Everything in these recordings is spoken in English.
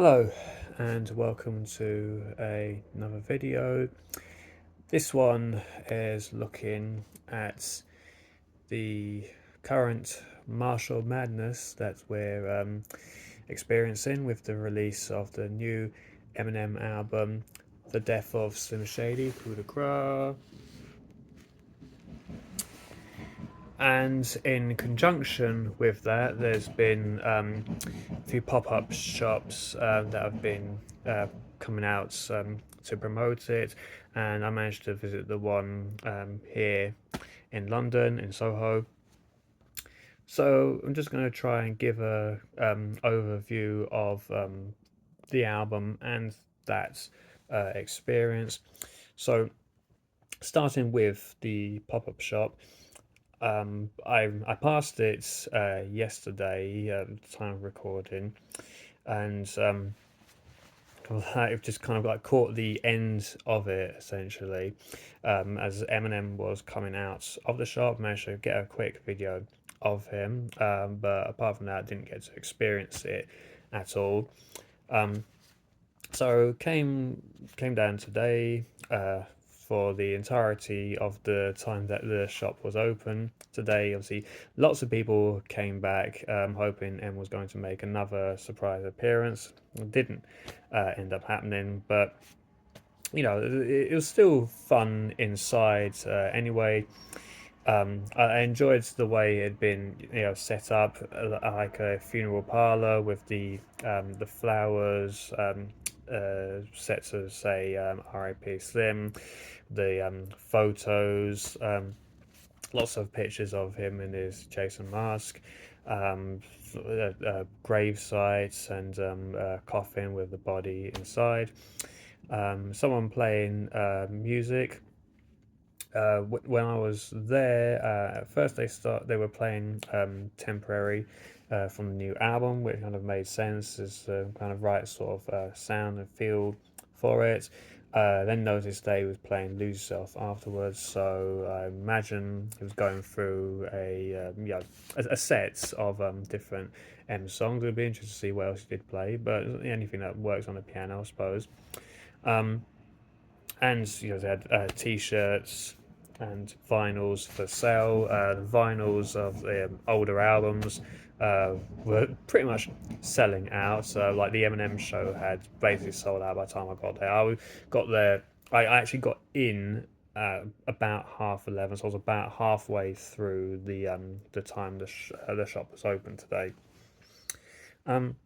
Hello and welcome to another video. This one is looking at the current martial madness that we're experiencing with the release of the new Eminem album, The Death of Slim Shady, coup de grace. And in conjunction with that, there's been a few pop-up shops that have been coming out to promote it, and I managed to visit the one here in London, in Soho. So I'm just going to try and give a overview of the album and that experience. So starting with the pop-up shop. I passed it yesterday at the time of recording, and I've just kind of like caught the end of it essentially, as Eminem was coming out of the shop. Managed to get a quick video of him, but apart from that, didn't get to experience it at all. Um, so came down today for the entirety of the time that the shop was open today. Obviously, lots of people came back hoping M was going to make another surprise appearance. It didn't end up happening, but it was still fun inside anyway. I enjoyed the way it had been, set up like a funeral parlor with the flowers set to say R.I.P. Slim, the photos, lots of pictures of him in his Jason mask, grave sites, and coffin with the body inside. Someone playing music when I was there, at first they were playing Temporary from the new album, which kind of made sense as the kind of right sort of sound and feel for it. Then noticed they was playing Lose Yourself afterwards, so I imagine he was going through a set of different M songs. It'd be interesting to see what else he did play, but anything that works on the piano, I suppose. Um, and they had t-shirts and vinyls for sale. The vinyls of the older albums were pretty much selling out. So, like the Eminem show had basically sold out by the time I got there. I got there. I actually got in about 11:30, so I was about halfway through the time the shop was open today. Um,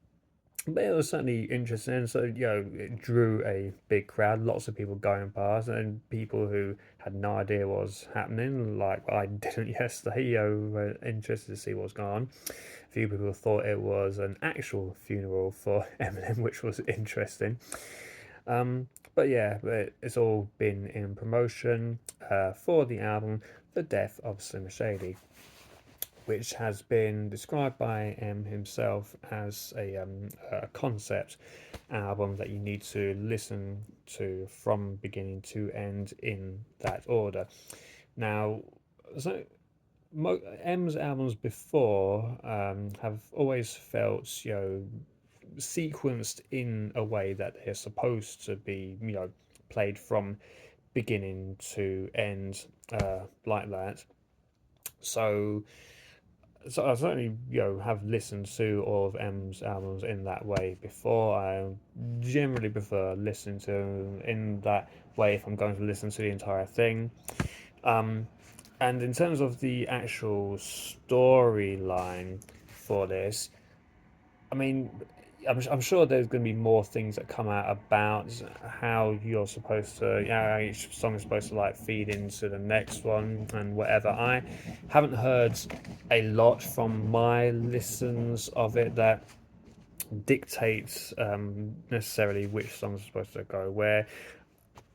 but it was certainly interesting. So, it drew a big crowd, lots of people going past, and people who had no idea what was happening, like I didn't yesterday, were interested to see what's going on. A few people thought it was an actual funeral for Eminem, which was interesting. But yeah, it's all been in promotion for the album, The Death of Slim Shady, which has been described by M himself as a concept album that you need to listen to from beginning to end in that order. Now, so M's albums before have always felt, sequenced in a way that they're supposed to be, played from beginning to end like that. So so I certainly have listened to all of M's albums in that way before. I generally prefer listening to them in that way if I'm going to listen to the entire thing. Um, and in terms of the actual storyline for this, I mean, I'm sure there's going to be more things that come out about how you're supposed to, how each song is supposed to like feed into the next one and whatever. I haven't heard a lot from my listens of it that dictates necessarily which songs are supposed to go where.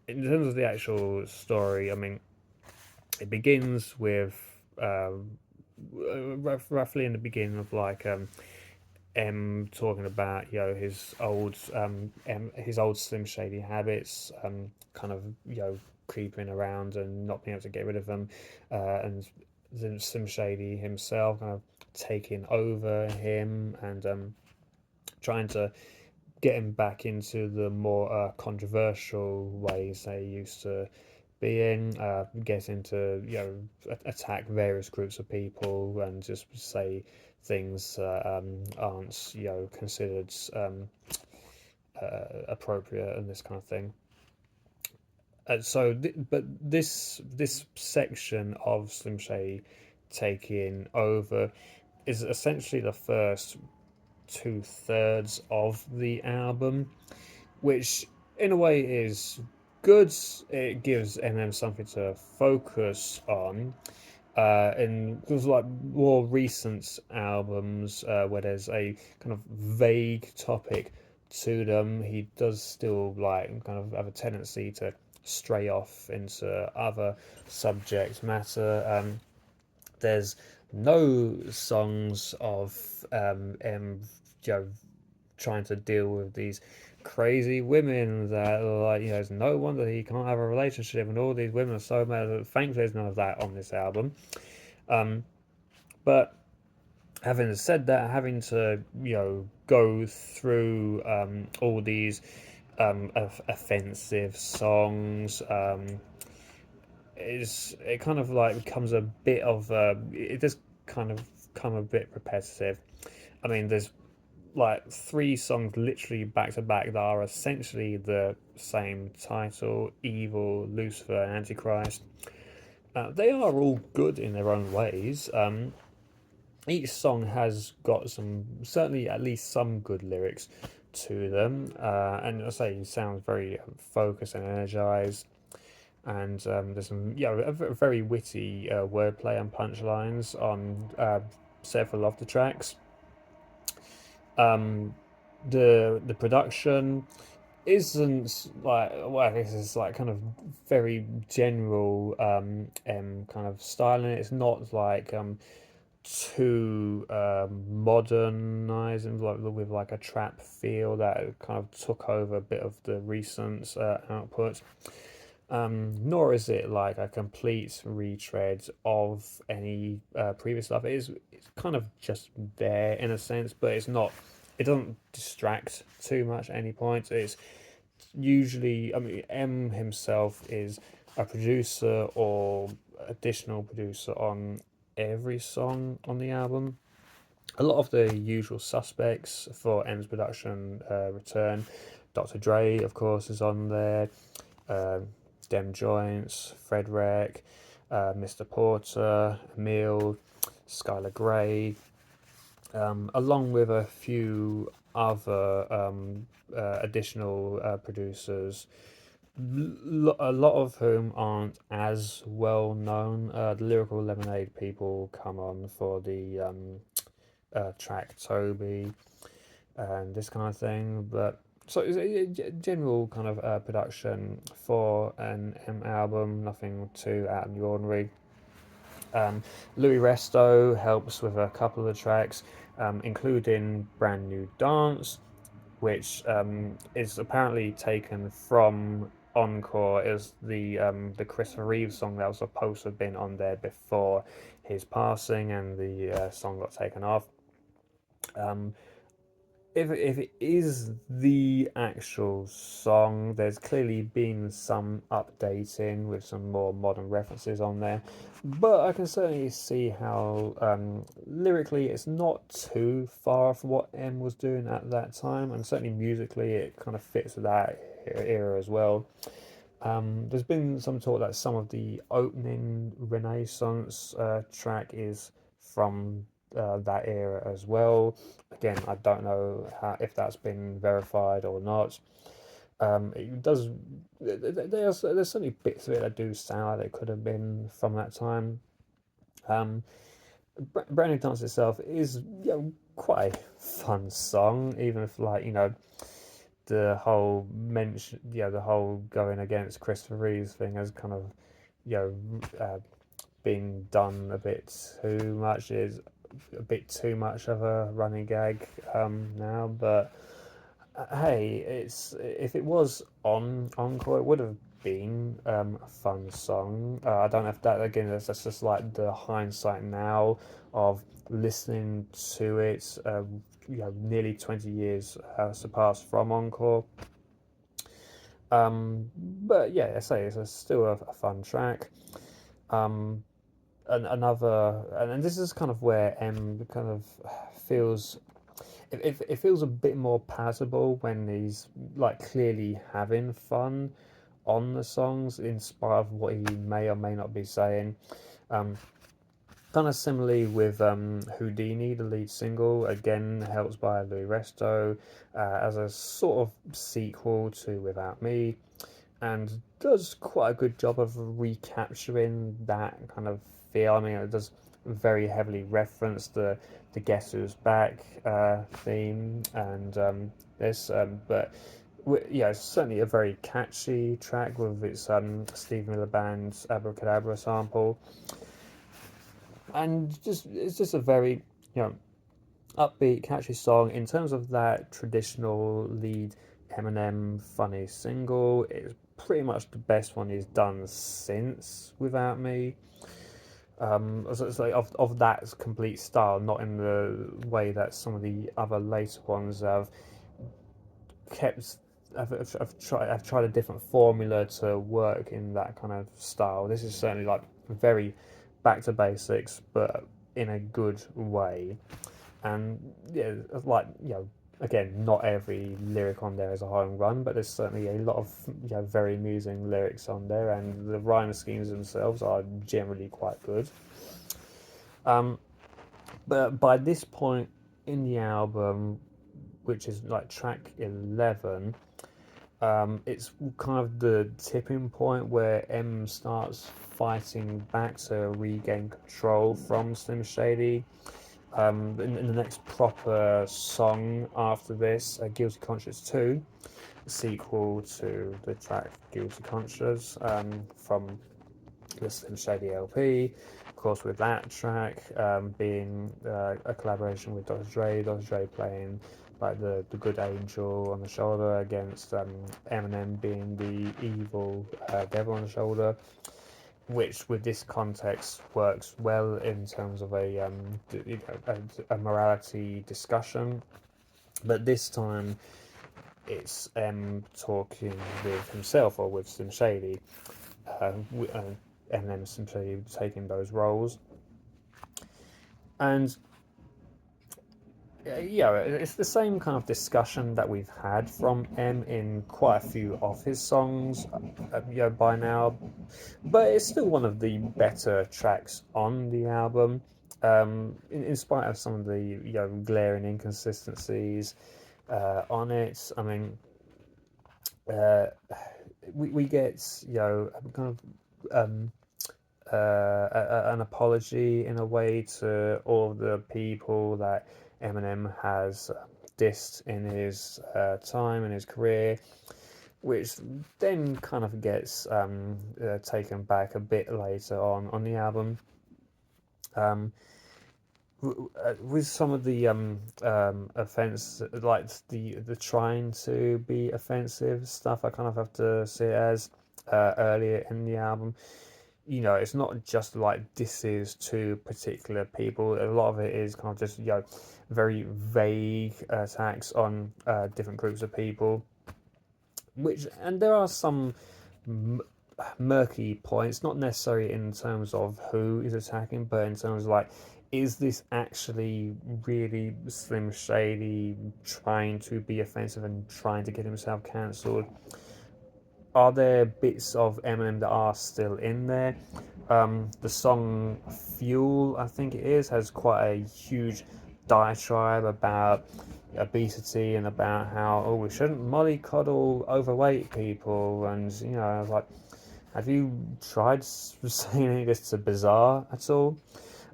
In terms of the actual story, I mean, it begins with roughly in the beginning of like talking about his old Slim Shady habits, kind of creeping around and not being able to get rid of them, and then Slim Shady himself kind of taking over him and trying to getting back into the more controversial ways they used to be in, getting to attack various groups of people and just say things aren't considered appropriate and this kind of thing. But this section of Slim Shady taking over is essentially the first two-thirds of the album, which in a way is good. It gives Eminem something to focus on. And there's like more recent albums where there's a kind of vague topic to them. He does still like kind of have a tendency to stray off into other subject matter. There's no songs of M, trying to deal with these crazy women that are like, it's no wonder he can't have a relationship and all these women are so mad. Thankfully, there's none of that on this album. Um, but having said that, having to go through all these offensive songs is it kind of like becomes a bit of it does kind of come a bit repetitive. I mean, there's like three songs literally back to back that are essentially the same title: Evil, Lucifer, Antichrist. They are all good in their own ways. Each song has got some, certainly at least some good lyrics to them, and I say it sounds very focused and energized. And there's some, very witty wordplay and punchlines on several of the tracks. Um, the production isn't like, well, this is like kind of very general kind of styling. It's not like too modernizing, like with like a trap feel that kind of took over a bit of the recent output. Nor is it like a complete retread of any previous stuff. It's kind of just there in a sense, but it's not. It doesn't distract too much at any point. It's usually, I mean, M himself is a producer or additional producer on every song on the album. A lot of the usual suspects for M's production return. Dr. Dre, of course, is on there. Um Dem Joints, Fred Wreck, Mr. Porter, Emil, Skylar Grey, along with a few other additional producers, a lot of whom aren't as well known. The Lyrical Lemonade people come on for the track Toby and this kind of thing, but so it's a general kind of production for an album, nothing too out of the ordinary. Louis Resto helps with a couple of the tracks, including Brand New Dance, which is apparently taken from Encore. Is the Christopher Reeve song that was supposed to have been on there before his passing, and the song got taken off. Um, if it is the actual song, there's clearly been some updating with some more modern references on there, but I can certainly see how lyrically it's not too far from what M was doing at that time, and certainly musically it kind of fits that era as well. There's been some talk that some of the opening Renaissance track is from that era as well. Again, I don't know if that's been verified or not. It does. There's certainly bits of it that do sound like they could have been from that time. Um, Brand Dance itself is quite a fun song, even if like the whole mention, the whole going against Christopher Reeves thing has kind of, you know, been done a bit too much. It is a bit too much of a running gag now, but hey, it's if it was on Encore, it would have been a fun song. I don't know if that again. That's just like the hindsight now of listening to it. nearly 20 years surpassed from Encore. But yeah, I say it's still a fun track. Um, another, and this is kind of where M kind of feels it feels a bit more palatable when he's like clearly having fun on the songs, in spite of what he may or may not be saying. Um, Kind of similarly with Houdini, the lead single, again helped by Louis Resto, as a sort of sequel to Without Me, and does quite a good job of recapturing that kind of feel. I mean, it does very heavily reference the Guess Who's Back theme and this, but yeah, it's certainly a very catchy track with its Steve Miller Band's Abracadabra sample, and just it's just a very you know upbeat, catchy song. In terms of that traditional lead Eminem funny single, it's pretty much the best one he's done since Without Me. So it's like of that complete style, not in the way that some of the other later ones have kept. I've tried a different formula to work in that kind of style. This is certainly like very back to basics, but in a good way. And yeah, like again, not every lyric on there is a home run, but there's certainly a lot of very amusing lyrics on there, and the rhyme schemes themselves are generally quite good. Um, but by this point in the album, which is like track 11, it's kind of the tipping point where M starts fighting back to regain control from Slim Shady. In the next proper song after this, Guilty Conscience 2, the sequel to the track Guilty Conscience, from the Slim Shady LP. Of course, with that track being a collaboration with Dr. Dre playing like the good angel on the shoulder against Eminem being the evil devil on the shoulder, which with this context works well in terms of a morality discussion. But this time it's talking with himself or with Slim Shady, and then Slim Shady taking those roles. And yeah, it's the same kind of discussion that we've had from M in quite a few of his songs, by now. But it's still one of the better tracks on the album, in spite of some of the glaring inconsistencies on it. I mean, uh, we get kind of an apology in a way to all the people that Eminem has dissed in his time in his career, which then kind of gets taken back a bit later on the album. Um, with some of the offense, like the trying to be offensive stuff, I kind of have to see it as earlier in the album. It's not just like disses to particular people. A lot of it is kind of just very vague attacks on different groups of people. And there are some murky points, not necessarily in terms of who is attacking, but in terms of like, is this actually really Slim Shady trying to be offensive and trying to get himself cancelled? Are there bits of Eminem that are still in there? The song Fuel, I think it is, has quite a huge diatribe about obesity and about how, oh, we shouldn't mollycoddle overweight people. And, I was like, have you tried saying any of this to Bizarre at all?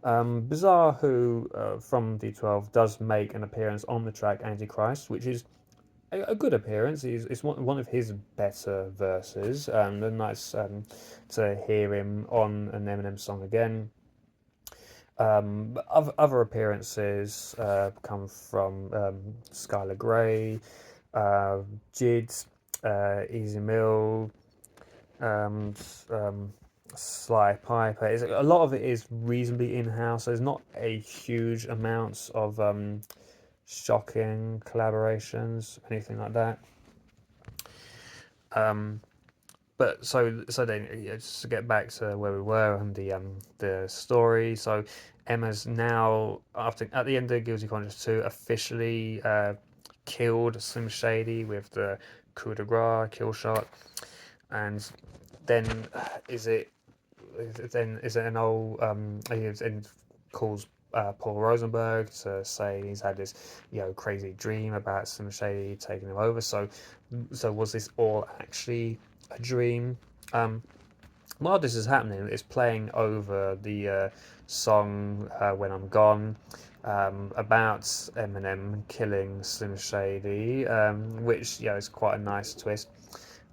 Bizarre, who from D12 does make an appearance on the track Antichrist, which is a good appearance. It's one of his better verses, and nice to hear him on an Eminem song again. Other appearances come from Skylar Grey, Jid, Easy Mill, and Sly Piper. A lot of it is reasonably in house. There's not a huge amount of shocking collaborations, anything like that. Um, but so then, yeah, just to get back to where we were and the story. So Emma's now, after at the end of Guilty Conscience 2, officially killed Slim Shady with the coup de grace kill shot, and then is it is it an old and calls Paul Rosenberg to say he's had this crazy dream about Slim Shady taking him over. So was this all actually a dream? Um, while this is happening, it's playing over the song "When I'm Gone" about Eminem killing Slim Shady, which is quite a nice twist.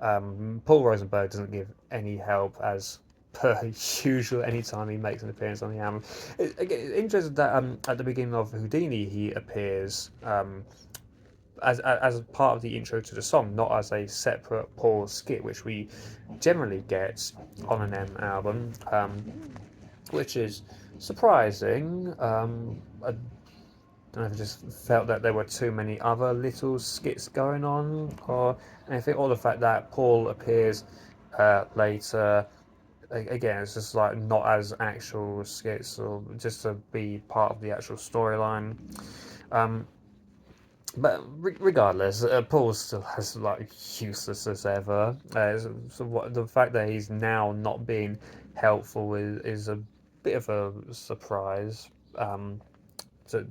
Paul Rosenberg doesn't give any help as per usual anytime he makes an appearance on the album. It's interesting that at the beginning of Houdini he appears as part of the intro to the song, not as a separate Paul skit, which we generally get on an M album, which is surprising. I don't know if I just felt that there were too many other little skits going on, or anything, or the fact that Paul appears later. Again, it's just like not as actual skits, or just to be part of the actual storyline. Um, but regardless, Paul still has like useless as ever. So what the fact that he's now not being helpful is a bit of a surprise. To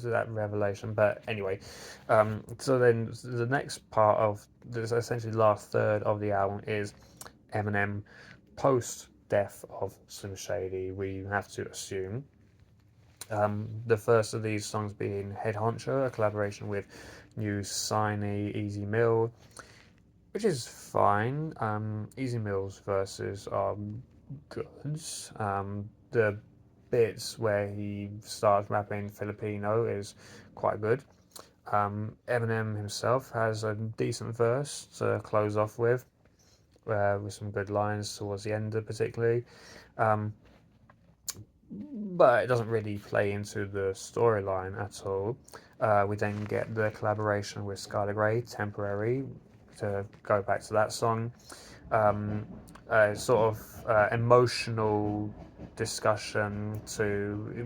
that revelation. But anyway, so then the next part of this, essentially last third of the album, is Eminem post death of Slim Shady. We have to assume. The first of these songs being Head Honcho, a collaboration with New Siney, Easy Mill, which is fine. Easy Mill's verses are good. The bits where he starts rapping Filipino is quite good. Eminem himself has a decent verse to close off with some good lines towards the end, particularly. Um, but it doesn't really play into the storyline at all. We then get the collaboration with Skylar Grey, Temporary, to go back to that song. Um, sort of emotional discussion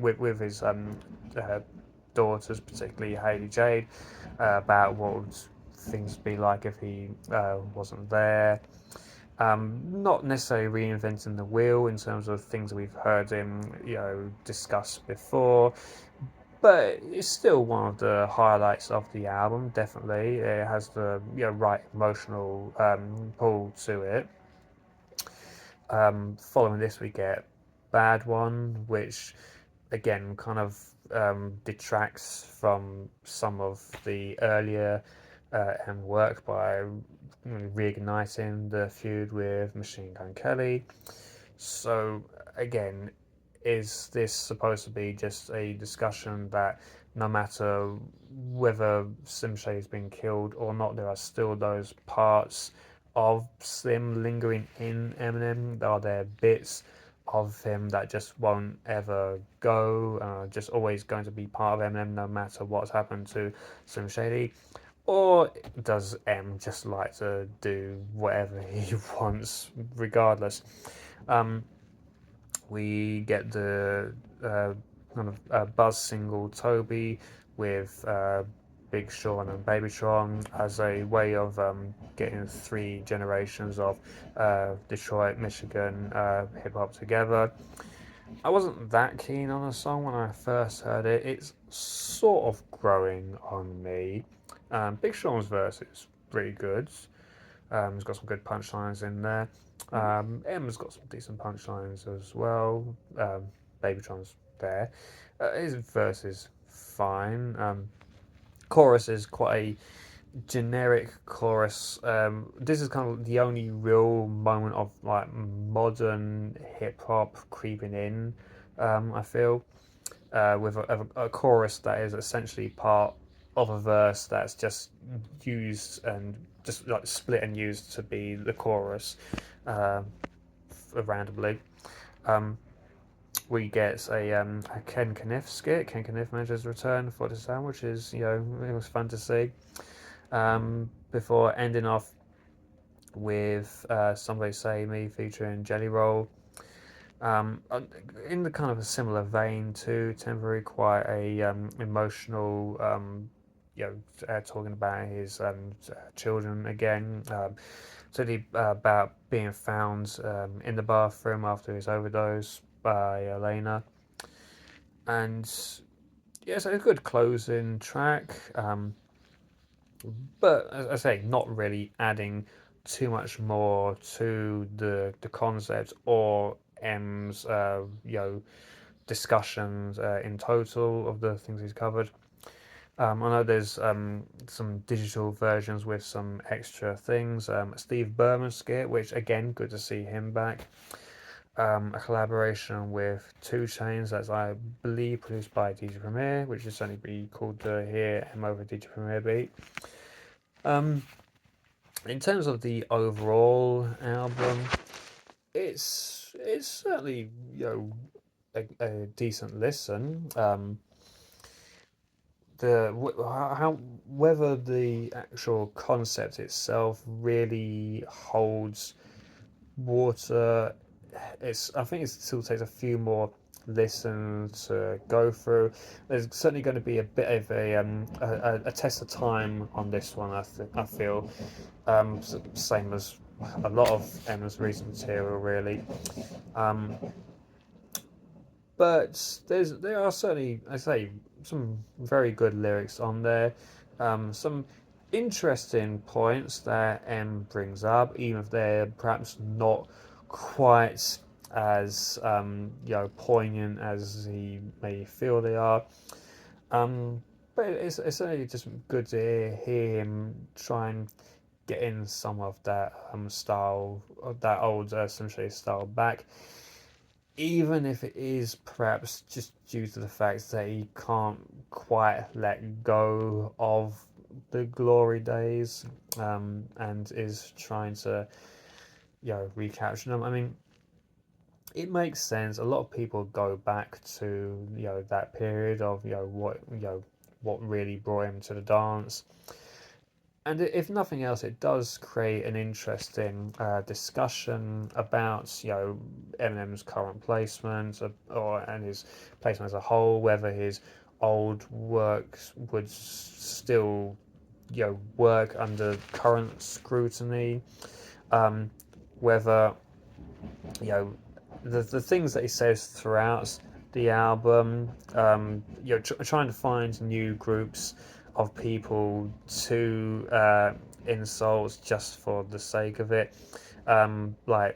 with his uh, daughters, particularly Haley Jade, about what would things be like if he wasn't there. Not necessarily reinventing the wheel in terms of things that we've heard him, discuss before, but it's still one of the highlights of the album. Definitely, it has the right emotional pull to it. Following this, we get Bad One, which again kind of detracts from some of the earlier work by reigniting the feud with Machine Gun Kelly. So again, is this supposed to be just a discussion that no matter whether Slim Shady's been killed or not, there are still those parts of Slim lingering in Eminem? Are there bits of him that just won't ever go, just always going to be part of Eminem no matter what's happened to Slim Shady? Or does M just like to do whatever he wants regardless? Um, we get the kind of buzz single Toby with Big Sean and Baby Sean as a way of getting three generations of Detroit, Michigan hip hop together. I wasn't that keen on the song when I first heard it. It's sort of growing on me. Big Sean's verse is pretty good. He's got some good punchlines in there. Emma's got some decent punchlines as well. Babytron's there. His verse is fine. Chorus is quite a generic chorus. This is kind of the only real moment of like modern hip hop creeping in. I feel with a chorus that is essentially part of a verse that's just used and just like split and used to be the chorus uh, randomly. Um, we get a Ken Kniff skit. Ken Kniff made his return for this album, which is, it was fun to see. Before ending off with Somebody Say Me featuring Jelly Roll. In the kind of a similar vein to Temporary, quite a emotional, talking about his children again. Certainly about being found in the bathroom after his overdose by Elena. And yeah, so a good closing track. But as I say, not really adding too much more to the concept or M's discussions in total of the things he's covered. I know there's some digital versions with some extra things. Steve Berman skit, which again, good to see him back. A collaboration with Two Chains, that's I believe produced by DJ Premier, which is certainly be cool to hear him over DJ Premier beat. Um, in terms of the overall album, it's certainly a decent listen. How whether the actual concept itself really holds water, I think it still takes a few more listens to go through. There's certainly going to be a bit of a test of time on this one. I feel same as a lot of Emma's recent material, really. Um, but there are certainly, I say, some very good lyrics on there. Some interesting points that M brings up, even if they're perhaps not quite as poignant as he may feel they are. But it's certainly just good to hear him try and get in some of that style, that old Slim Shady style back, even if it is perhaps just due to the fact that he can't quite let go of the glory days, and is trying to recapture them. I mean, it makes sense. A lot of people go back to that period of what really brought him to the dance. And if nothing else, it does create an interesting discussion about Eminem's current placement, and his placement as a whole. Whether his old works would still work under current scrutiny. Whether the things that he says throughout the album, trying to find new groups of people to insult just for the sake of it, like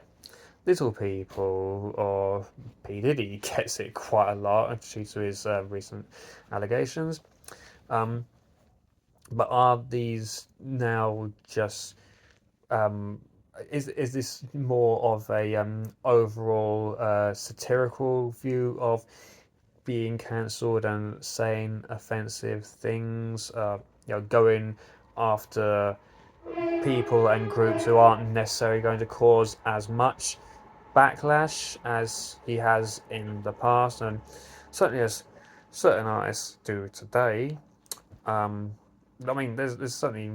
Little People or P Diddy gets it quite a lot due to his recent allegations. Um, but are these now just is this more of a overall satirical view of being cancelled and saying offensive things? Going after people and groups who aren't necessarily going to cause as much backlash as he has in the past, and certainly as certain artists do today. Um, I mean, there's certainly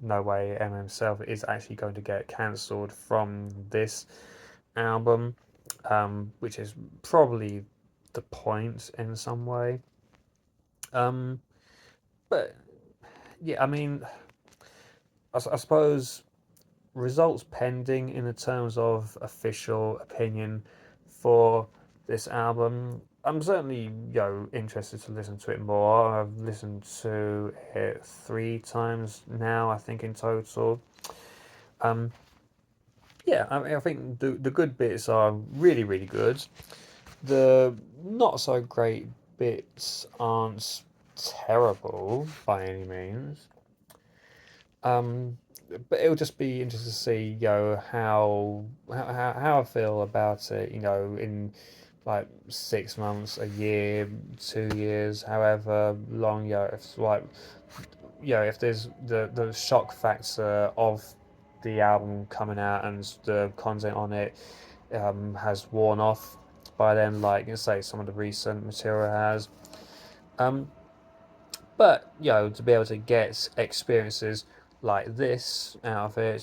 no way Eminem himself is actually going to get cancelled from this album, which is probably the point in some way. Um, but yeah, I mean, I suppose results pending in the terms of official opinion for this album. I'm certainly interested to listen to it more. I've listened to it 3 times now, I think in total. Um, yeah, I mean, I think the good bits are really really good. The not so great bits aren't terrible by any means. Um, but it'll just be interesting to see, how I feel about it, in like 6 months, a year, 2 years, however long, if like, if there's the shock factor of the album coming out and the content on it has worn off, by them, like say some of the recent material has. Um, but to be able to get experiences like this out of it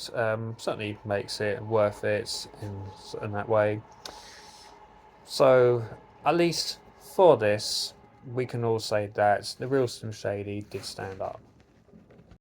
certainly makes it worth it in that way. So at least for this, we can all say that the real Slim Shady did stand up.